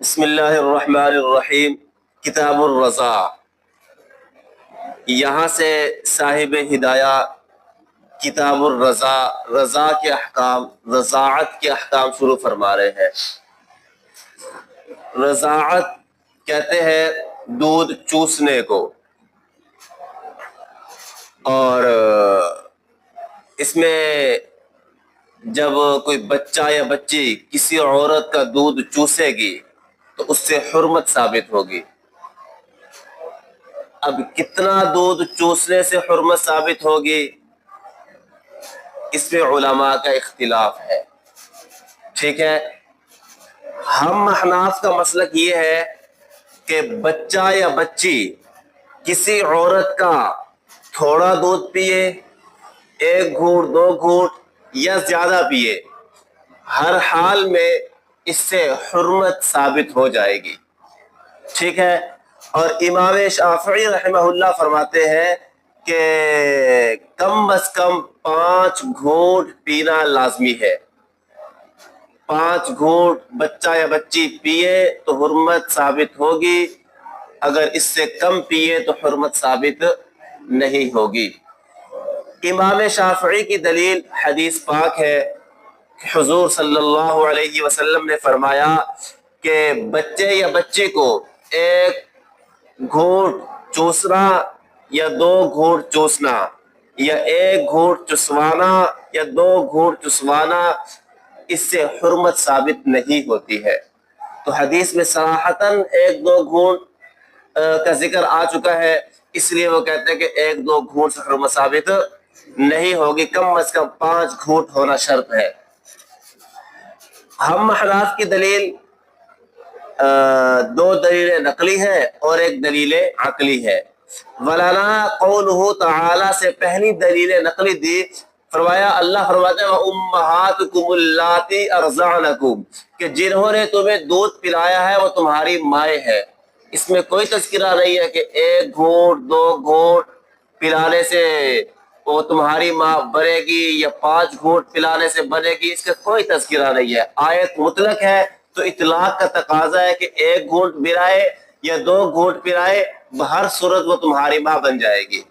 بسم اللہ الرحمن الرحیم۔ کتاب الرضا، یہاں سے صاحب ہدایہ کتاب الرضا، رضا کے احکام، رضاعت کے احکام شروع فرما رہے ہیں۔ رضاعت کہتے ہیں دودھ چوسنے کو، اور اس میں جب کوئی بچہ یا بچی کسی عورت کا دودھ چوسے گی تو اس سے حرمت ثابت ہوگی۔ اب کتنا دودھ چوسنے سے حرمت ثابت ہوگی، اس میں علماء کا اختلاف ہے۔ ٹھیک ہے، ہم احناف کا مسلک یہ ہے کہ بچہ یا بچی کسی عورت کا تھوڑا دودھ پیے، ایک گھونٹ دو گھونٹ یا زیادہ پیے، ہر حال میں اس سے حرمت ثابت ہو جائے گی۔ ٹھیک ہے، اور امام شافعی رحمہ اللہ فرماتے ہیں کہ کم از کم 5 گھونٹ پینا لازمی ہے۔ 5 گھونٹ بچہ یا بچی پیے تو حرمت ثابت ہوگی، اگر اس سے کم پیے تو حرمت ثابت نہیں ہوگی۔ امام شافعی کی دلیل حدیث پاک ہے کہ حضور صلی اللہ علیہ وسلم نے فرمایا کہ بچے یا بچی کو 1 گھونٹ چوسنا یا 2 گھونٹ چوسنا، یا 1 گھونٹ چسوانا یا 2 گھونٹ چسوانا، اس سے حرمت ثابت نہیں ہوتی ہے۔ تو حدیث میں صراحتاً 1-2 گھونٹ کا ذکر آ چکا ہے، اس لیے وہ کہتے ہیں کہ 1-2 گھونٹ سے حرمت ثابت نہیں ہوگی، کم از کم 5 گھونٹ ہونا شرط ہے۔ ہم احناف کی دلیل 2 دلیل نقلی ہے اور 1 دلیل عقلی ہے۔ ولانا قولہ تعالی سے پہلی دلیل نقلی دی، فرمایا اللہ فرماتے ہیں وَأُمَّهَاتُكُمُ اللَّاتِي أَرْضَعْنَكُمْ، کہ جنہوں نے تمہیں دودھ پلایا ہے وہ تمہاری مائیں ہے۔ اس میں کوئی تذکرہ نہیں ہے کہ 1 گھونٹ 2 گھونٹ پلانے سے وہ تمہاری ماں بنے گی یا 5 گھونٹ پلانے سے بنے گی، اس کا کوئی تذکرہ نہیں ہے۔ آیت مطلق ہے تو اطلاق کا تقاضا ہے کہ 1 گھونٹ پلائے یا 2 گھونٹ پلائے، بہر صورت وہ تمہاری ماں بن جائے گی۔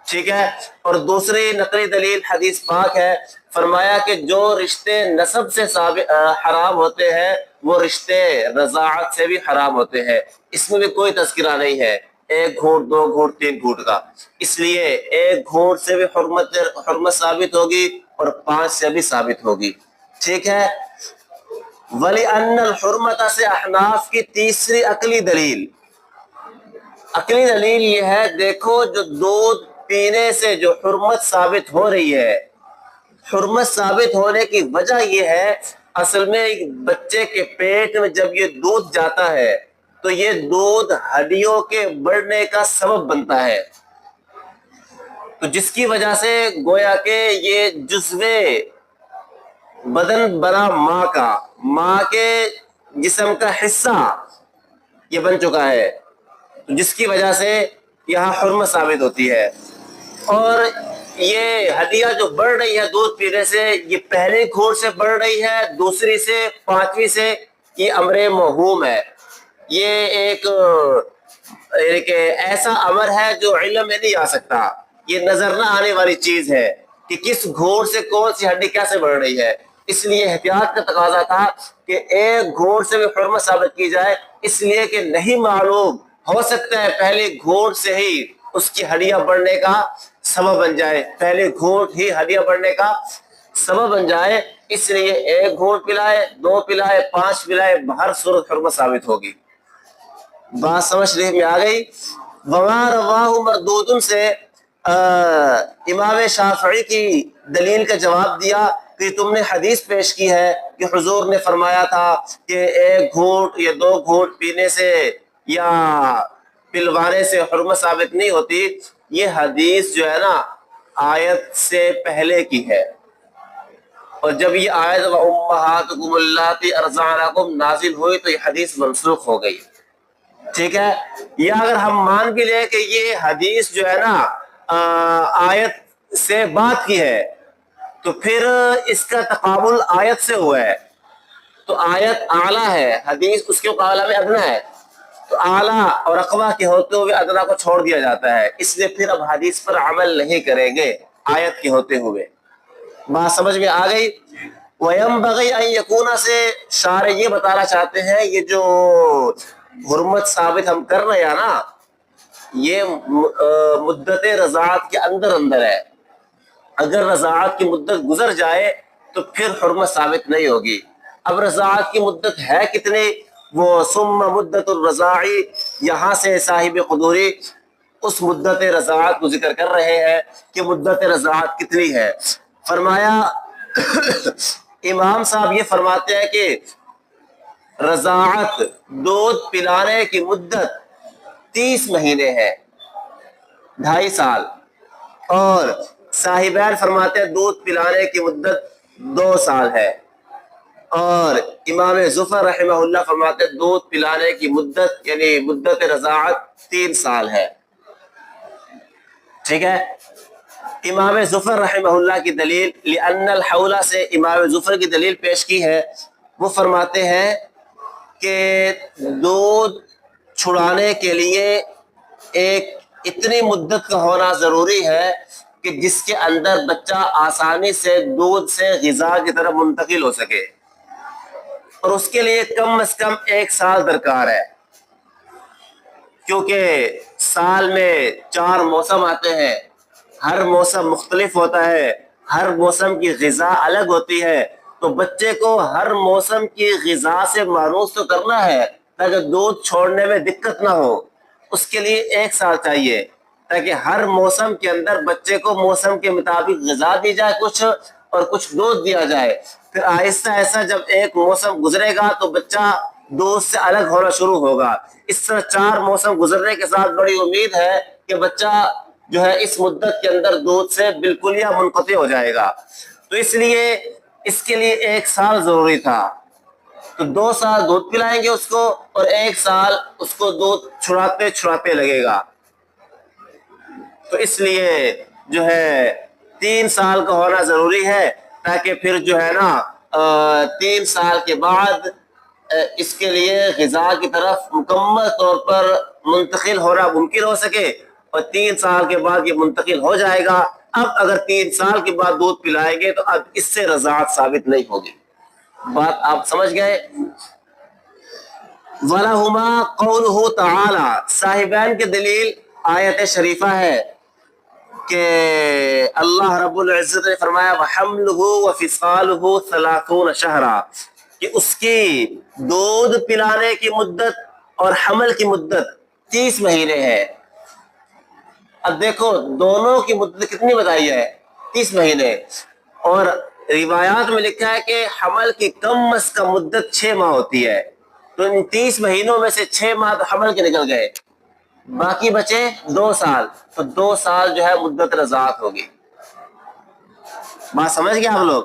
ٹھیک ہے، اور دوسری نقلی دلیل حدیث پاک ہے، فرمایا کہ جو رشتے نسب سے حرام ہوتے ہیں وہ رشتے رضاعت سے بھی حرام ہوتے ہیں۔ اس میں بھی کوئی تذکرہ نہیں ہے 1 گھونٹ 2 گھونٹ 3 گھونٹ کا، اس لیے 1 گھونٹ سے بھی حرمت ثابت ہوگی اور 5 سے بھی ثابت ہوگی۔ ٹھیک ہے، وَلِأَنَّ الْحُرْمَةَ سے احناف کی تیسری عقلی دلیل یہ ہے، دیکھو جو دودھ پینے سے جو حرمت ثابت ہو رہی ہے، حرمت ثابت ہونے کی وجہ یہ ہے، اصل میں ایک بچے کے پیٹ میں جب یہ دودھ جاتا ہے تو یہ دودھ ہڈیوں کے بڑھنے کا سبب بنتا ہے، تو جس کی وجہ سے گویا کہ یہ جزو بدن بنا ماں کے جسم کا حصہ یہ بن چکا ہے، جس کی وجہ سے یہاں حرمت ثابت ہوتی ہے۔ اور یہ ہڈیاں جو بڑھ رہی ہے دودھ پینے سے، یہ پہلے گھونٹ سے بڑھ رہی ہے، دوسری سے، 5ویں سے، یہ امر موہوم ہے۔ یہ ایک ایسا امر ہے جو علم میں نہیں آ سکتا، یہ نظر نہ آنے والی چیز ہے کہ کس گھونٹ سے کون سی ہڈی کیسے بڑھ رہی ہے۔ اس لیے احتیاط کا تقاضا تھا کہ 1 گھونٹ سے بھی حرمت ثابت کی جائے، اس لیے کہ نہیں معلوم، ہو سکتا ہے پہلے گھونٹ سے ہی اس کی ہڈیاں بڑھنے کا سبب بن جائے، پہلے گھونٹ ہی ہڈیاں بڑھنے کا سبب بن جائے، اس لیے 1 گھونٹ پلائے، 2 پلائے، 5 پلائے، ہر صورت حرمت ثابت ہوگی۔ بات سمجھ میں آ گئی؟ وما رواہ مردود سے امام شافعی کی دلیل کا جواب دیا کہ تم نے حدیث پیش کی ہے کہ حضور نے فرمایا تھا کہ 1 گھونٹ یا 2 گھونٹ پینے سے یا پلوانے سے حرمت ثابت نہیں ہوتی، یہ حدیث جو ہے نا آیت سے پہلے کی ہے، اور جب یہ آیت وَأُمَّهَاتُكُمُ اللَّاتِي أَرْضَعْنَكُمْ نازل ہوئی تو یہ حدیث منسوخ ہو گئی۔ ٹھیک ہے، یا اگر ہم مان بھی لیں کہ یہ حدیث جو ہے نا آیت سے بات کی ہے تو پھر اس کا تقابل آیت سے ہوا ہے، تو آیت اعلیٰ ہے، حدیث اس کے مقابلہ میں ادنا ہے، تو اعلیٰ اور اقویٰ کے ہوتے ہوئے ادنا کو چھوڑ دیا جاتا ہے، اس لیے پھر اب حدیث پر عمل نہیں کریں گے آیت کے ہوتے ہوئے۔ بات سمجھ میں آ گئی؟ وَيَنبَغِي أَن يَكُونَ سے شارع یہ بتانا چاہتے ہیں یہ جو حرمت ثابت ہم کر رہے ہیں نا، یہ مدت رضاعت کے اندر ہے، اگر رضاعت کی مدت گزر جائے تو پھر حرمت ثابت نہیں ہوگی۔ اب رضاعت کی مدت ہے کتنی؟ وہ ثم مدت الرضاعی، یہاں سے صاحب قدوری اس مدت رضاعت کو ذکر کر رہے ہیں کہ مدت رضاعت کتنی ہے۔ فرمایا امام صاحب یہ فرماتے ہیں کہ رضاعت دودھ پلانے کی مدت 30 مہینے ہے، 2.5 سال، اور صاحبین فرماتے ہیں دودھ پلانے کی مدت 2 سال ہے، اور امام ظفر رحمہ اللہ فرماتے ہیں دودھ پلانے کی مدت یعنی مدت رضاعت 3 سال ہے۔ ٹھیک ہے، امام ظفر رحمہ اللہ کی دلیل لأن الحول سے امام ظفر کی دلیل پیش کی ہے، وہ فرماتے ہیں کہ دودھ چھڑانے کے لیے ایک اتنی مدت کا ہونا ضروری ہے کہ جس کے اندر بچہ آسانی سے دودھ سے غذا کی طرف منتقل ہو سکے، اور اس کے لیے کم از کم 1 سال درکار ہے، کیونکہ سال میں 4 موسم آتے ہیں، ہر موسم مختلف ہوتا ہے، ہر موسم کی غذا الگ ہوتی ہے، تو بچے کو ہر موسم کی غذا سے مانوس تو کرنا ہے تاکہ دودھ چھوڑنے میں دقت نہ ہو، اس کے لیے 1 سال چاہیے تاکہ ہر موسم کے اندر بچے کو موسم کے مطابق غذا دی جائے کچھ، اور کچھ دودھ دیا جائے، پھر آہستہ آہستہ جب ایک موسم گزرے گا تو بچہ دودھ سے الگ ہونا شروع ہوگا۔ اس طرح 4 موسم گزرنے کے ساتھ بڑی امید ہے کہ بچہ جو ہے اس مدت کے اندر دودھ سے بالکل یا منقطع ہو جائے گا، تو اس لیے اس کے لیے 1 سال ضروری تھا، تو 2 سال دودھ پلائیں گے اس کو، اور 1 سال اس کو دودھ چھڑاتے چھڑاتے لگے گا، تو اس لیے جو ہے 3 سال کا ہونا ضروری ہے تاکہ پھر جو ہے نا 3 سال کے بعد اس کے لیے غذا کی طرف مکمل طور پر منتقل ہونا ممکن ہو سکے، اور 3 سال کے بعد یہ منتقل ہو جائے گا۔ اب اگر 3 سال کے بعد دودھ پلائیں گے تو اب اس سے رضاعت ثابت نہیں ہوگی۔ بات آپ سمجھ گئے؟ وَلَهُمَا قَوْلُهُ تَعَالَى صاحبین کی دلیل آیت شریفہ ہے کہ اللہ رب العزت نے فرمایا وَحَمْلُهُ وَفِصَالُهُ 30 شهرا، کہ اس کی دودھ پلانے کی مدت اور حمل کی مدت 30 مہینے ہے۔ اب دیکھو دونوں کی مدت کتنی بتائی ہے؟ 30 مہینے، اور روایات میں لکھا ہے کہ حمل کی کم از کم مدت 6 ماہ ہوتی ہے، تو ان 30 مہینوں میں سے 6 ماہ تو حمل کے نکل گئے، باقی بچے 2 سال، تو 2 سال جو ہے مدت رضاعت ہوگی۔ بات سمجھ گئے آپ لوگ؟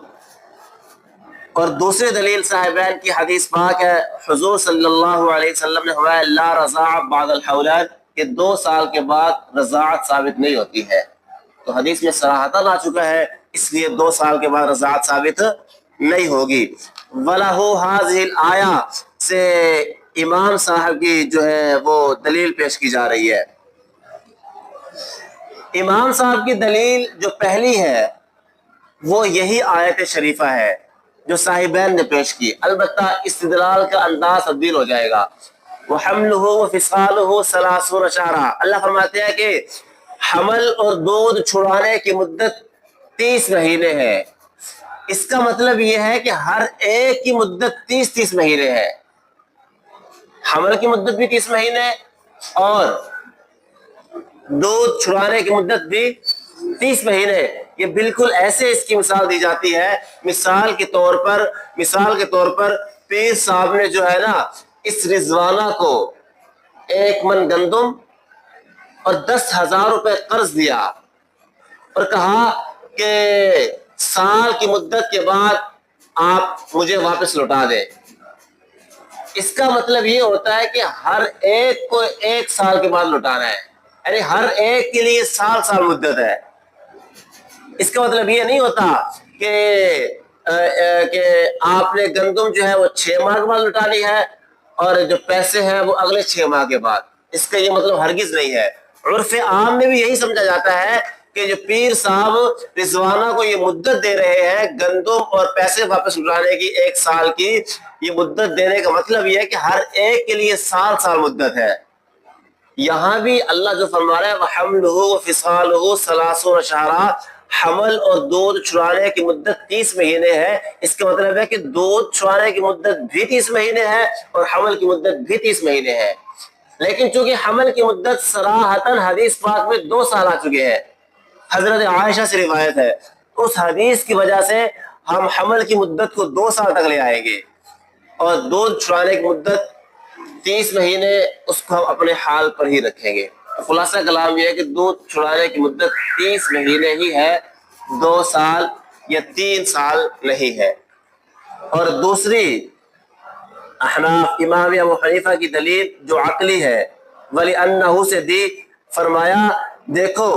اور دوسری دلیل صاحبین کی حدیث پاک ہے، حضور صلی اللہ علیہ وسلم نے فرمایا لا رضاع بعد الحولین، کہ 2 سال کے بعد رضاعت ثابت نہیں ہوتی ہے، تو حدیث میں صراحتاً آ چکا ہے، اس لیے 2 سال کے بعد رضاعت ثابت نہیں ہوگی۔ وَلَهُ هَذِهِ الْآيَةِ سے امام صاحب کی جو ہے وہ دلیل پیش کی جا رہی ہے۔ امام صاحب کی دلیل جو پہلی ہے وہ یہی آیت شریفہ ہے جو صاحبین نے پیش کی، البتہ استدلال کا انداز تبدیل ہو جائے گا۔ وَحَمْلُهُ وَفِصَالُهُ 30 شهرا، اللہ فرماتے ہیں کہ حمل اور دودھ چھڑانے کی مدت 30 مہینے ہے، اس کا مطلب یہ ہے کہ ہر ایک کی مدت 30 مہینے ہے، حمل کی مدت بھی 30 مہینے اور دودھ چھڑانے کی مدت بھی 30 مہینے۔ یہ بالکل ایسے اس کی مثال دی جاتی ہے، مثال کے طور پر پیر صاحب نے جو ہے نا اس رضوانہ کو 1 من گندم اور 10,000 روپے قرض دیا، اور کہا کہ سال کی مدت کے بعد آپ مجھے واپس لوٹا دیں۔ اس کا مطلب یہ ہوتا ہے کہ ہر ایک کو 1 سال کے بعد لوٹانا ہے، یعنی ہر ایک کے لیے سال مدت ہے۔ اس کا مطلب یہ نہیں ہوتا کہ کہ آپ نے گندم جو ہے وہ 6 ماہ کے بعد لوٹانی ہے اور جو پیسے ہیں وہ اگلے 6 ماہ کے بعد. اس کا یہ مطلب ہرگز نہیں ہے. عرف عام میں بھی یہی سمجھا جاتا ہے کہ جو پیر صاحب رضوانہ کو یہ مدت دے رہے ہیں گندم اور پیسے واپس لوٹانے کی 1 سال کی، یہ مدت دینے کا مطلب یہ ہے کہ ہر ایک کے لیے سال سال مدت ہے. یہاں بھی اللہ جو فرما رہا ہے وَحَمْلُهُ وَفِصَالُهُ 30 شہرا، حمل اور دودھ چھڑانے کی مدت 30 مہینے ہے. اس کا مطلب ہے کہ دودھ چھڑانے کی مدت بھی 30 مہینے ہے اور حمل کی مدت بھی 30 مہینے ہے. لیکن چونکہ حمل کی مدت صراحتاً حدیث پاک میں 2 سال آ چکے ہیں، حضرت عائشہ سے روایت ہے، اس حدیث کی وجہ سے ہم حمل کی مدت کو 2 سال تک لے آئیں گے اور دودھ چھڑانے کی مدت 30 مہینے اس کو ہم اپنے حال پر ہی رکھیں گے. خلاصہ کلام یہ ہے کہ دودھ چھڑانے کی مدت 30 مہینے ہی ہے، 2 سال یا 3 سال نہیں ہے. اور دوسری احناف امام ابو حنیفہ کی دلیل جو عقلی ہے وَلِأَنَّهُ سے دی، فرمایا دیکھو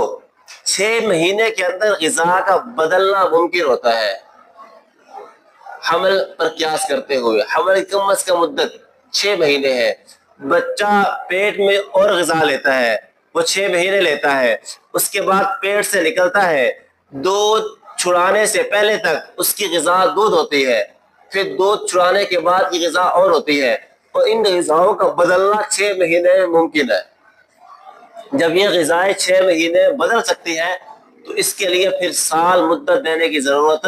6 مہینے کے اندر غذا کا بدلنا ممکن ہوتا ہے حمل پر قیاس کرتے ہوئے. حمل کی کم از کم مدت 6 مہینے ہے. بچہ پیٹ میں اور غذا لیتا ہے، وہ 6 مہینے لیتا ہے، اس کے بعد پیٹ سے نکلتا ہے. دودھ چھڑانے سے پہلے تک اس کی غذا دودھ ہوتی ہے، پھر دودھ چھڑانے کے بعد کی غذا اور ہوتی ہے، اور ان غذاؤں کا بدلنا 6 مہینے میں ممکن ہے. جب یہ غذائیں 6 مہینے بدل سکتی ہیں تو اس کے لیے پھر سال مدت دینے کی ضرورت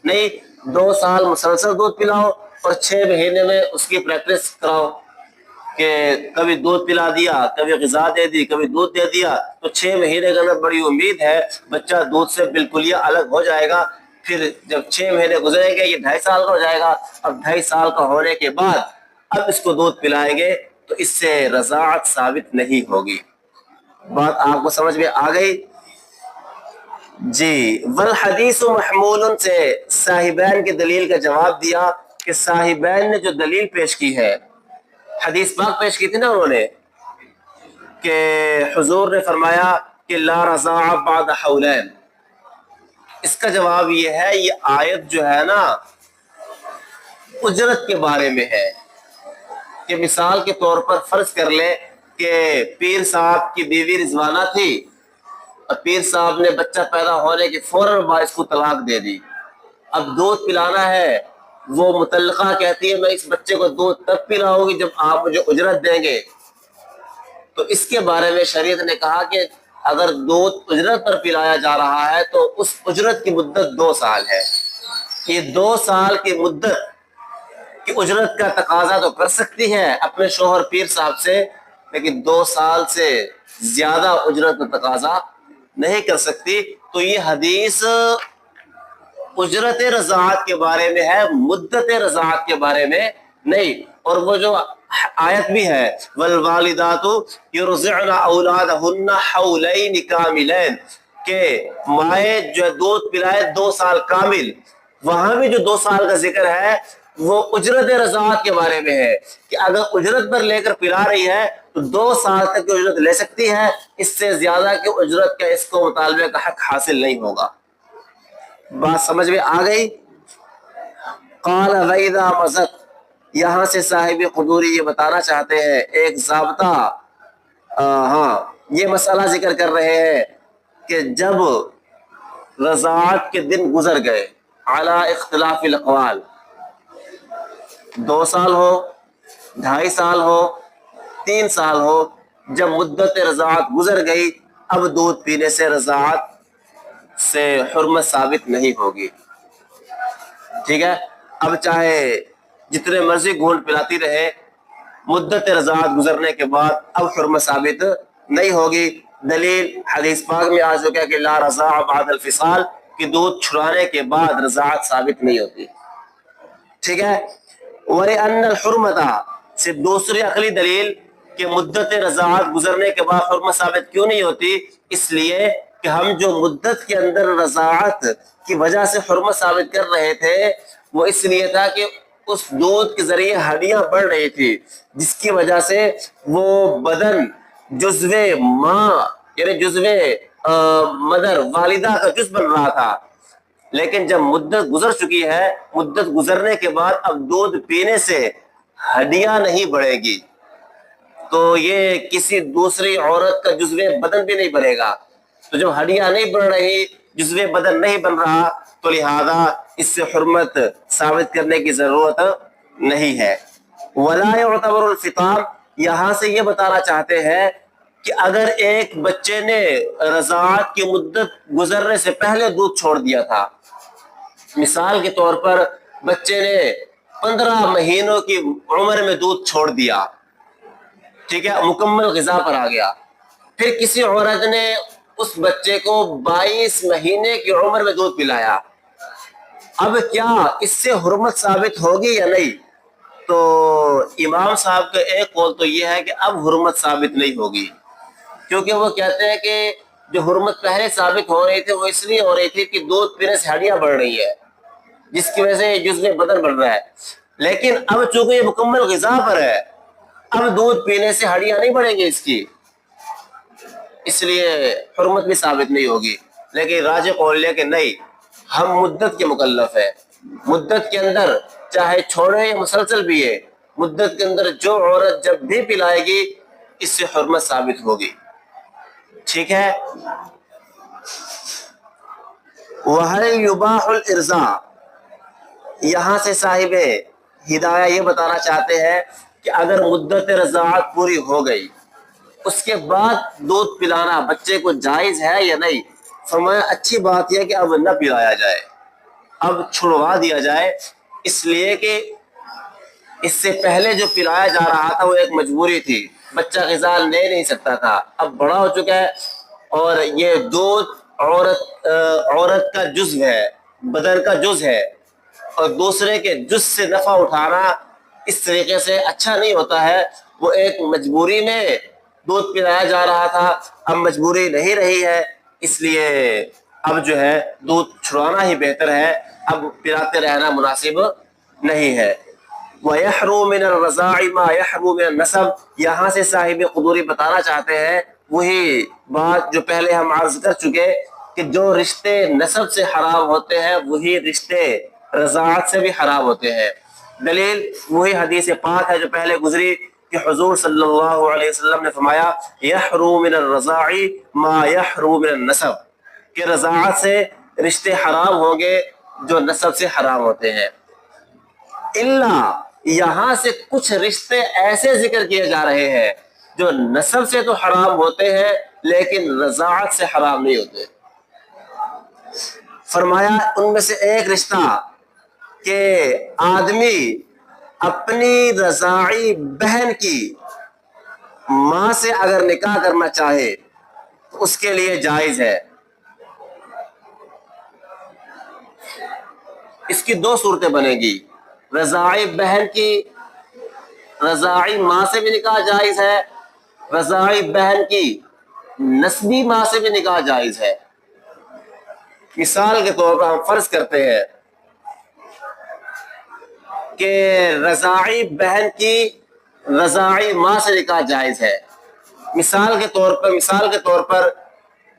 نہیں. 2 سال مسلسل دودھ پلاؤ اور 6 مہینے میں اس کی پریکٹس کراؤ کہ کبھی دودھ پلا دیا، کبھی غذا دے دی، کبھی دودھ دے دیا، تو 6 مہینے کے اندر بڑی امید ہے بچہ دودھ سے بالکل یہ الگ ہو جائے گا. پھر جب 6 مہینے گزریں گے یہ 2.5 سال کا ہو جائے گا. اب 2.5 سال کا ہونے کے بعد اب اس کو دودھ پلائیں گے تو اس سے رضاعت ثابت نہیں ہوگی. بات آپ کو سمجھ میں آ گئی؟ جی. والحدیث محمول سے صاحبین کی دلیل کا جواب دیا کہ صاحبین نے جو دلیل پیش کی ہے، حدیث پاک پیش کی تھی نا انہوں نے کہ حضور نے فرمایا کہ لا رضاع بعد حولین. اس کا جواب یہ ہے یہ آیت جو ہے نا اجرت کے بارے میں ہے کہ مثال کے طور پر فرض کر لیں کہ پیر صاحب کی بیوی رضوانہ تھی اور پیر صاحب نے بچہ پیدا ہونے کے فوراً بعد اس کو طلاق دے دی. اب دودھ پلانا ہے، وہ متعلقہ کہتی ہے میں اس بچے کو دودھ تب پلاؤں گی جب آپ مجھے اجرت دیں گے. تو اس کے بارے میں شریعت نے کہا کہ اگر دودھ اجرت پر پلایا جا رہا ہے تو اس اجرت کی مدت 2 سال ہے. یہ 2 سال کی مدت کی اجرت کا تقاضا تو کر سکتی ہے اپنے شوہر پیر صاحب سے، لیکن 2 سال سے زیادہ اجرت کا تقاضا نہیں کر سکتی. تو یہ حدیث اجرت رضاعت کے بارے میں ہے، مدت رضاعت کے بارے میں نہیں. اور وہ جو آیت بھی ہے والوالدات یرضعن اولادهن حولین کاملین کہ مائیں جو دودھ پلائے 2 سال کامل. وہاں بھی جو 2 سال کا ذکر ہے وہ اجرت رضاعت کے بارے میں ہے کہ اگر اجرت پر لے کر پلا رہی ہے تو 2 سال تک کی اجرت لے سکتی ہے، اس سے زیادہ کی اجرت کا اس کو مطالبے کا حق حاصل نہیں ہوگا. بات سمجھ میں آ گئی؟ قال وَإِذَا مَزَتْ، یہاں سے صاحب قدوری یہ بتانا چاہتے ہیں ایک ضابطہ، یہ مسئلہ ذکر کر رہے ہیں کہ جب رضاعت کے دن گزر گئے علی اختلاف الاقوال، 2 سال ہو، 2.5 سال ہو، 3 سال ہو، جب مدت رضاعت گزر گئی اب دودھ پینے سے رضاعت سے حرمت ثابت نہیں ہوگی. ٹھیک ہے، اب چاہے جتنے مرضی گھونٹ پلاتی رہے، مدت رضاعت گزرنے کے بعد اب حرمت ثابت نہیں ہوگی. دلیل حدیث پاک میں آ چکا کہ لا رضاع بعد الفصال، کہ دودھ چھڑانے کے بعد رضاعت ثابت نہیں ہوتی. ٹھیک ہے. وَلِأَنَّ الْحُرْمَةَ سے دوسری عقلی دلیل کہ مدت رضاعت گزرنے کے بعد حرمت ثابت کیوں نہیں ہوتی، اس لیے کہ ہم جو مدت کے اندر رضاعت کی وجہ سے حرمت ثابت کر رہے تھے وہ اس لیے تھا کہ اس دودھ کے ذریعے ہڈیاں بڑھ رہی تھی جس کی وجہ سے وہ بدن جزو ماں یعنی جزو مدر والدہ کا جز بن رہا تھا. لیکن جب مدت گزر چکی ہے، مدت گزرنے کے بعد اب دودھ پینے سے ہڈیاں نہیں بڑھے گی، تو یہ کسی دوسری عورت کا جزو بدن بھی نہیں بنے گا۔ تو جب ہڈیاں نہیں بڑھ رہی، جزو بدن نہیں بن رہا، تو لہذا اس سے حرمت ثابت کرنے کی ضرورت نہیں ہے۔ ولا يعتبر الفطام، یہاں سے یہ بتانا چاہتے ہیں کہ اگر ایک بچے نے رضاعت کی مدت گزرنے سے پہلے دودھ چھوڑ دیا تھا، مثال کے طور پر بچے نے 15 مہینوں کی عمر میں دودھ چھوڑ دیا، ٹھیک ہے، مکمل غذا پر آ گیا، پھر کسی عورت نے اس بچے کو 22 مہینے کی عمر میں دودھ پلایا، اب کیا اس سے حرمت ثابت ہوگی یا نہیں؟ تو امام صاحب کا ایک قول تو یہ ہے کہ اب حرمت ثابت نہیں ہوگی، کیونکہ وہ کہتے ہیں کہ جو حرمت پہلے ثابت ہو رہی تھی وہ اس لیے ہو رہی تھی کہ دودھ پینے سے ہڈیاں بڑھ رہی ہے، جس کی وجہ سے جزو بدن بڑھ رہا ہے، لیکن اب چونکہ یہ مکمل غذا پر ہے، اب دودھ پینے سے ہڈیاں نہیں بڑھیں گی اس کی، اس لیے حرمت بھی ثابت نہیں ہوگی۔ لیکن راجح قول ہے کہ نہیں، ہم مدت کے مکلف ہے، مدت کے اندر چاہے چھوڑے یا مسلسل بھی ہے، مدت کے اندر جو عورت جب بھی پلائے گی اس سے حرمت ثابت ہوگی، ٹھیک ہے۔ وَهَلْ يُبَاحُ الْإِرْضَاعُ، یہاں سے صاحب ہدایہ یہ بتانا چاہتے ہیں کہ اگر مدت رضاعت پوری ہو گئی، اس کے بعد دودھ پلانا بچے کو جائز ہے یا نہیں؟ فرمایا اچھی بات یہ کہ اب نہ پلایا جائے، اب چھڑوا دیا جائے، اس لیے کہ اس سے پہلے جو پلایا جا رہا تھا وہ ایک مجبوری تھی، بچہ غذا لے نہیں سکتا تھا، اب بڑا ہو چکا ہے اور یہ دودھ عورت کا جزو ہے، بدن کا جز ہے، اور دوسرے کے جز سے نفع اٹھانا اس طریقے سے اچھا نہیں ہوتا ہے۔ وہ ایک مجبوری میں دودھ پلایا جا رہا تھا، اب مجبوری نہیں رہی ہے، اس لیے اب جو ہے دودھ چھڑوانا ہی بہتر ہے، اب پلاتے رہنا مناسب نہیں ہے۔ وَيَحْرُمُ مِنَ الرَّضَاعِ مَا يَحْرُمُ مِنَ النَّسَبِ، یہاں سے صاحب قدوری بتانا چاہتے ہیں وہی بات جو پہلے ہم عرض کر چکے کہ جو رشتے نسب سے حرام ہوتے ہیں وہی رشتے رضاعت سے بھی حرام ہوتے ہیں۔ دلیل وہی حدیث پاک ہے جو پہلے گزری کہ حضور صلی اللہ علیہ وسلم نے فرمایا یحرم من الرضاع ما یحرم من النسب، کہ رضاعت سے رشتے حرام ہوں گے جو نسب سے حرام ہوتے ہیں، الا یہاں سے کچھ رشتے ایسے ذکر کیے جا رہے ہیں جو نسب سے تو حرام ہوتے ہیں لیکن رضاعت سے حرام نہیں ہوتے۔ فرمایا ان میں سے ایک رشتہ کہ آدمی اپنی رضاعی بہن کی ماں سے اگر نکاح کرنا چاہے تو اس کے لیے جائز ہے۔ اس کی دو صورتیں بنے گی، رضاعی بہن کی رضاعی ماں سے بھی نکاح جائز ہے، رضاعی بہن کی نسبی ماں سے بھی نکاح جائز ہے۔ مثال کے طور پر ہم فرض کرتے ہیں کہ رضاعی بہن کی رضاعی ماں سے نکاح جائز ہے، مثال کے طور پر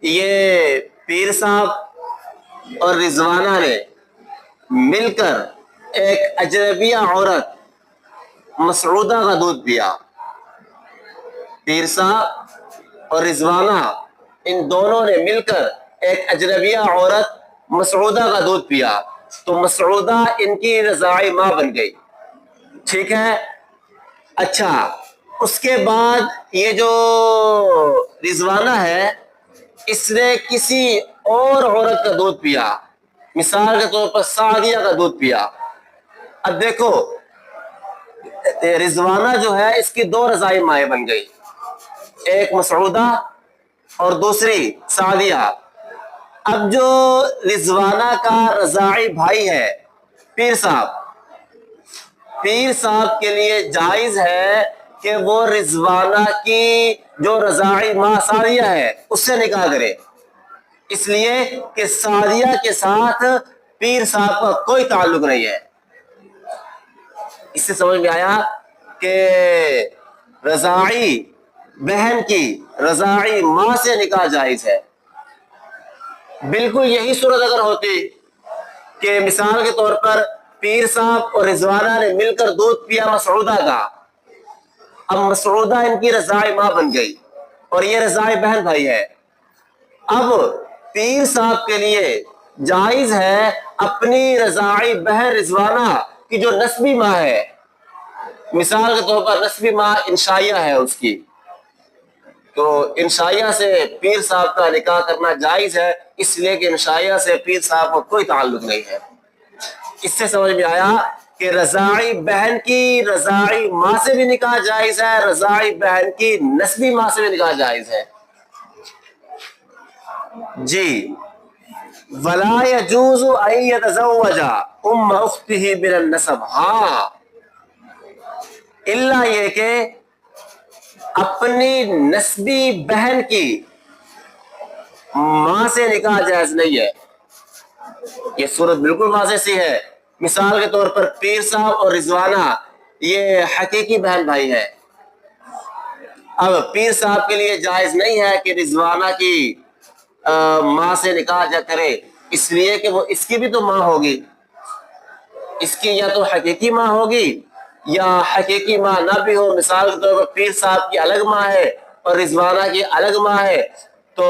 یہ پیر صاحب اور رضوانہ نے مل کر ایک اجنبیہ عورت مسعودہ کا دودھ پیا، پیر صاحب اور رضوانہ ان دونوں نے مل کر ایک اجنبیہ عورت مسعودہ کا دودھ پیا، تو مسعودہ ان کی رضاعی ماں بن گئی، ٹھیک ہے۔ اچھا، اس کے بعد یہ جو رضوانہ ہے اس نے کسی اور عورت کا دودھ پیا، مثال کے طور پر سعدیہ کا دودھ پیا۔ اب دیکھو رضوانہ جو ہے اس کی دو رضاعی مائیں بن گئی، ایک مسعودہ اور دوسری سعدیہ۔ اب جو رضوانہ کا رضاعی بھائی ہے پیر صاحب کے لیے جائز ہے کہ وہ رضوانہ کی جو رضاعی ماں سعدیہ ہے اس سے نکاح کرے، اس لیے کہ سعدیہ کے ساتھ پیر صاحب کا کوئی تعلق نہیں ہے۔ اس سے سمجھ میں آیا کہ رضاعی بہن کی رضاعی ماں سے نکاح جائز ہے۔ بالکل یہی صورت اگر ہوتی کہ مثال کے طور پر پیر صاحب اور رضوانہ نے مل کر دودھ پیا مسعودہ کا، اب مسعودہ ان کی رضاعی ماں بن گئی اور یہ رضاعی بہن بھائی ہے. اب پیر صاحب کے لیے جائز ہے اپنی رضاعی بہن رضوانہ کی جو نسبی ماں ہے، مثال کے طور پر نسبی ماں انشائیہ ہے اس کی، تو انشائیہ سے پیر صاحب کا نکاح کرنا جائز ہے، اس لیے کہ انشائیہ سے پیر صاحب کو کوئی تعلق نہیں ہے. اس سے سمجھ میں آیا کہ رضاعی بہن کی رضاعی ماں سے بھی نکاح جائز ہے، رضاعی بہن کی نسبی ماں سے بھی نکاح جائز ہے. جی ولا يجوز ان يتزوج ام اخته من النسب، ہاں الا یہ کہ اپنی نسبی بہن کی ماں سے نکاح جائز نہیں ہے. یہ صورت بالکل واضح سی ہے. مثال کے طور پر پیر صاحب اور رضوانہ یہ حقیقی بہن بھائی ہیں. اب پیر صاحب کے لیے جائز نہیں ہے کہ رضوانہ کی ماں سے نکاح جا کرے، اس لیے کہ وہ اس کی بھی تو ماں ہوگی، اس کی یا تو حقیقی ماں ہوگی یا حقیقی ماں نہ بھی ہو. مثال کے طور پر پیر صاحب کی الگ ماں ہے اور رضوانہ کی الگ ماں ہے، تو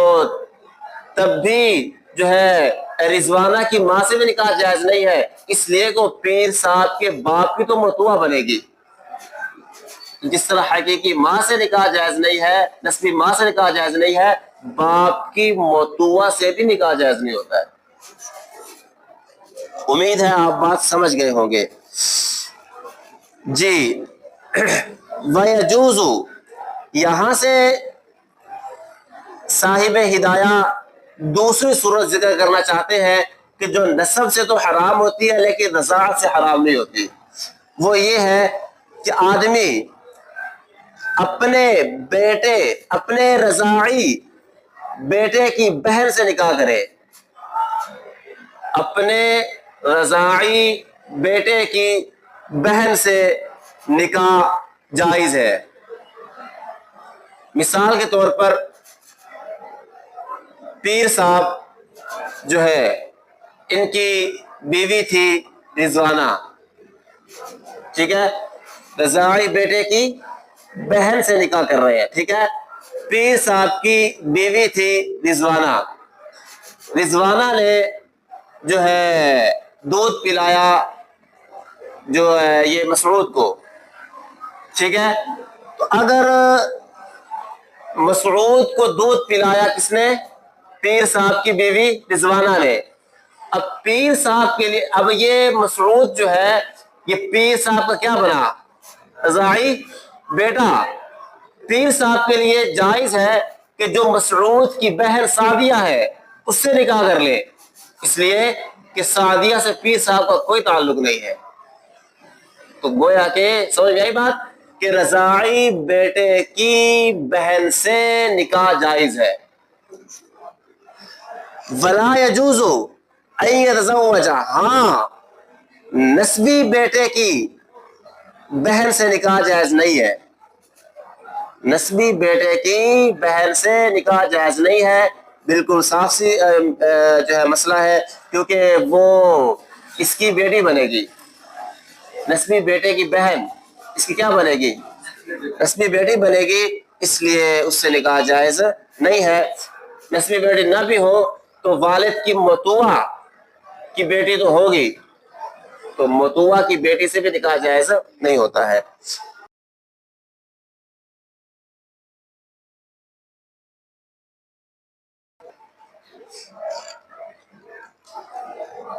تب بھی جو ہے رضوانہ کی ماں سے بھی نکاح جائز نہیں ہے، اس لیے کہ پیر صاحب کے باپ کی تو متوع بنے گی. جس طرح حقیقی ماں سے نکاح جائز نہیں ہے، نسبی ماں سے نکاح جائز نہیں ہے، باپ کی متوع سے بھی نکاح جائز نہیں ہوتا ہے. امید ہے آپ بات سمجھ گئے ہوں گے. جی وَيَجُوزُ، یہاں سے صاحب ہدایہ دوسری صورت ذکر کرنا چاہتے ہیں کہ جو نسب سے تو حرام ہوتی ہے لیکن رضاعت سے حرام نہیں ہوتی. وہ یہ ہے کہ آدمی اپنے بیٹے، اپنے رضاعی بیٹے کی بہن سے نکاح کرے، اپنے رضاعی بیٹے کی بہن سے نکاح جائز ہے. مثال کے طور پر پیر صاحب جو ہے ان کی بیوی تھی رضوانہ، ٹھیک ہے، رضاعی بیٹے کی بہن سے نکاح کر رہے ہیں، ٹھیک ہے. پیر صاحب کی بیوی تھی رضوانہ، رضوانہ نے جو ہے دودھ پلایا جو ہے یہ مسعود کو، ٹھیک ہے. تو اگر مسعود کو دودھ پلایا کس نے؟ پیر صاحب کی بیوی رضوانہ نے. اب پیر صاحب کے لیے، اب یہ مسعود جو ہے یہ پیر صاحب کا کیا بنا؟ رضاعی بیٹا. پیر صاحب کے لیے جائز ہے کہ جو مسعود کی بہن سعدیہ ہے اس سے نکاح کر لے، اس لیے کہ سعدیہ سے پیر صاحب کا کوئی تعلق نہیں ہے. تو گویا کہ سمجھ میں آئی بات کہ رضاعی بیٹے کی بہن سے نکاح جائز ہے. ولا يجوز ان يتزوج، ہاں نسبی بیٹے کی بہن سے نکاح جائز نہیں ہے، نسبی بیٹے کی بہن سے نکاح جائز نہیں ہے. بالکل صاف سی جو ہے مسئلہ ہے، کیونکہ وہ اس کی بیٹی بنے گی، نسبی بیٹے کی بہن اس کی کیا بنے گی؟ نسبی بیٹی بنے گی، اس لیے اس سے نکاح جائز نہیں ہے. نسبی بیٹی نہ بھی ہو تو والد کی متوع کی بیٹی تو ہوگی، تو متوع کی بیٹی سے بھی نکاح جائز نہیں ہوتا ہے.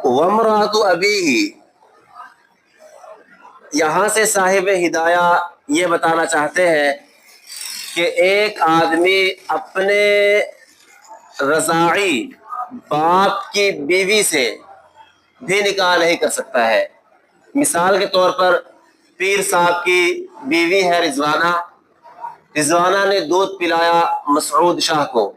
وامرأۃ ابیہ، یہاں سے صاحب ہدایہ یہ بتانا چاہتے ہیں کہ ایک آدمی اپنے رضاعی باپ کی بیوی سے بھی نکاح نہیں کر سکتا ہے. مثال کے طور پر پیر صاحب کی بیوی ہے رضوانہ، رضوانہ نے دودھ پلایا مسعود شاہ کو.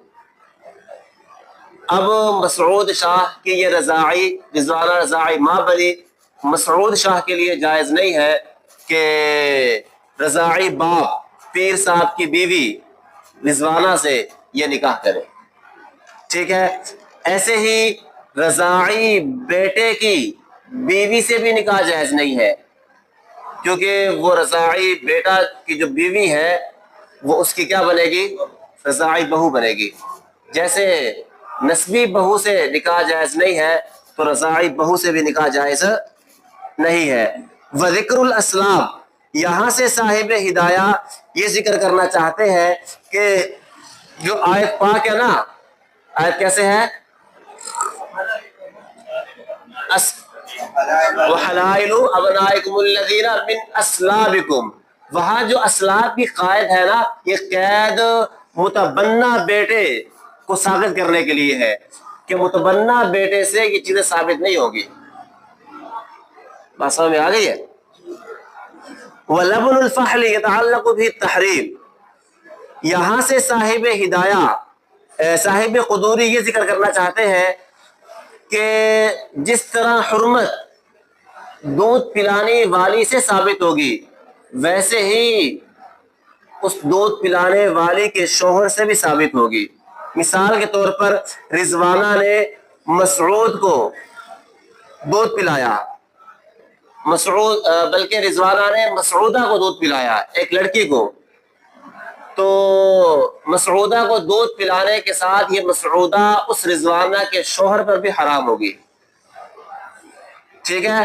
اب مسعود شاہ کی یہ رضاعی رضوانہ رضاعی ماں بنی، مسعود شاہ کے لیے جائز نہیں ہے کہ رضاعی باپ پیر صاحب کی بیوی رضوانہ سے یہ نکاح کرے، ٹھیک ہے. ایسے ہی رضاعی بیٹے کی بیوی سے بھی نکاح جائز نہیں ہے، کیونکہ وہ رضاعی بیٹا کی جو بیوی ہے وہ اس کی کیا بنے گی؟ رضاعی بہو بنے گی۔ جیسے نسبی بہو سے نکاح جائز نہیں ہے تو رضاعی بہو سے بھی نکاح جائز نہیں ہے۔ وذکر الاسلام، یہاں سے صاحب ہدایہ یہ ذکر کرنا چاہتے ہیں کہ جو آیت پاک ہے نا، آیت کیسے ہے؟ وحلائل ابنائکم الذین من اصلابکم، وہاں جو اسلاب کی قید ہے نا، یہ قید متبنہ بیٹے کو ثابت کرنے کے لیے ہے کہ متبنہ بیٹے سے یہ چیزیں ثابت نہیں ہوگی۔ بات سمجھ میں آ گئی ہے؟ وَلَبْنُ الْفَحْلِ يَتَعَلَّقُ بِهِ التَّحْرِيمِ، یہاں سے صاحب ہدایہ صاحب قدوری یہ ذکر کرنا چاہتے ہیں کہ جس طرح حرمت دودھ پلانے والی سے ثابت ہوگی، ویسے ہی اس دودھ پلانے والی کے شوہر سے بھی ثابت ہوگی۔ مثال کے طور پر رضوانہ نے مسعود کو دودھ پلایا، بلکہ رضوانہ نے مسعودہ کو دودھ پلایا، ایک لڑکی کو، تو مسعودہ کو دودھ پلانے کے ساتھ یہ مسعودہ اس رضوانہ کے شوہر پر بھی حرام ہوگی، ٹھیک ہے؟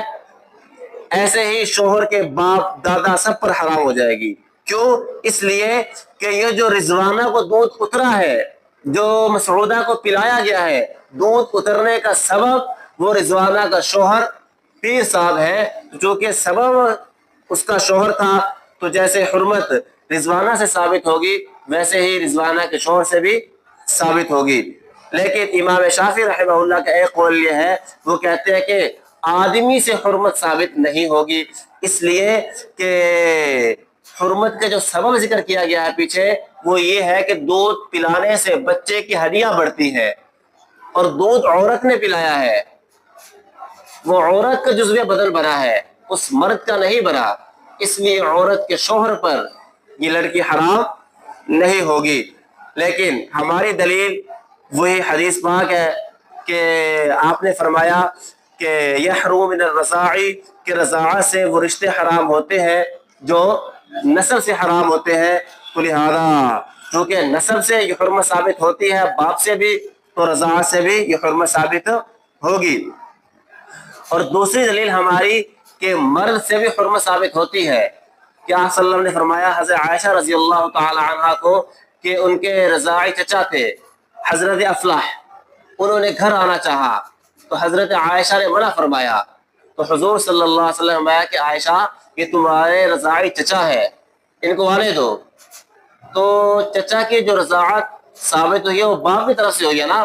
ایسے ہی شوہر کے باپ دادا سب پر حرام ہو جائے گی۔ کیوں؟ اس لیے کہ یہ جو رضوانہ کو دودھ اترا ہے، جو مسعودہ کو پلایا گیا ہے، دودھ اترنے کا سبب وہ رضوانہ کا شوہر پیر صاحب ہے، جو کہ سبب اس کا شوہر تھا، تو جیسے حرمت رضوانہ سے ثابت ہوگی ویسے ہی رضوانہ کے شوہر سے بھی ثابت ہوگی۔ لیکن امام شافعی رحمہ اللہ کا ایک قول یہ ہے، وہ کہتے ہیں کہ آدمی سے حرمت ثابت نہیں ہوگی، اس لیے کہ حرمت کا جو سبب ذکر کیا گیا ہے پیچھے وہ یہ ہے کہ دودھ پلانے سے بچے کی ہڈیاں بڑھتی ہیں، اور دودھ عورت نے پلایا ہے، وہ عورت کا جزو بدن بنا ہے، اس مرد کا نہیں بنا، اس لیے عورت کے شوہر پر یہ لڑکی حرام نہیں ہوگی۔ لیکن ہماری دلیل وہی حدیث پاک ہے کہ آپ نے فرمایا کہ یحرم من الرضاعی، کہ رضاعت سے وہ رشتے حرام ہوتے ہیں جو نسب سے حرام ہوتے ہیں، تو لہذا چونکہ نسب سے یہ حرمت ثابت ہوتی ہے باپ سے بھی، تو رضاعت سے بھی یہ حرمت ثابت ہوگی۔ اور دوسری دلیل ہماری کہ مرد سے بھی حرمت ثابت ہوتی ہے کہ آپ صلی اللہ علیہ وسلم نے فرمایا حضرت عائشہ رضی اللہ تعالی عنہ کو کہ ان کے رضاعی چچا تھے حضرت افلاح، انہوں نے گھر آنا چاہا تو حضرت عائشہ نے منع فرمایا، تو حضور صلی اللہ علیہ وسلم نے فرمایا کہ عائشہ یہ تمہارے رضاعی چچا ہے، ان کو آنے دو۔ تو چچا کی جو رضاعت ثابت ہوئی ہے وہ باپ کی طرف سے ہوگی نا،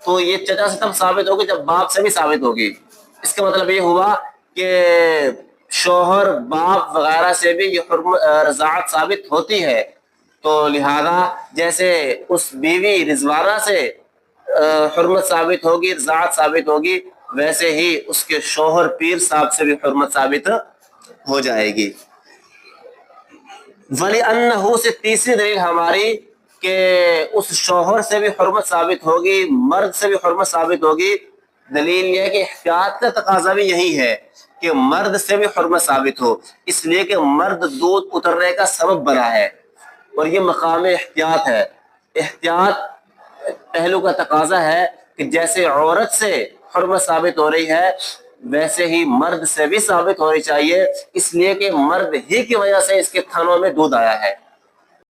تو یہ چچا سے تب ثابت ہوگی جب باپ سے بھی ثابت ہوگی۔ اس کا مطلب یہ ہوا کہ شوہر باپ وغیرہ سے بھی یہ رضاعت ثابت ہوتی ہے، تو لہذا جیسے اس بیوی رضوانہ سے حرمت ثابت ہوگی، رضاعت ثابت ہوگی، ویسے ہی اس کے شوہر پیر صاحب سے بھی حرمت ثابت ہو جائے گی۔ وَلِأَنَّهُ سے تیسری دلیل ہماری کہ اس شوہر سے بھی حرمت ثابت ہوگی، مرد سے بھی حرمت ثابت ہوگی، دلیل یہ ہے کہ احتیاط کا تقاضا بھی یہی ہے کہ مرد سے بھی حرمت ثابت ہو، اس لیے کہ مرد دودھ اترنے کا سبب بنا ہے، اور یہ مقام احتیاط ہے۔ احتیاط پہلو کا تقاضا ہے کہ جیسے عورت سے حرمت ثابت ہو رہی ہے ویسے ہی مرد سے بھی ثابت ہونی چاہیے، اس لیے کہ مرد ہی کی وجہ سے اس کے تھنوں میں دودھ آیا ہے۔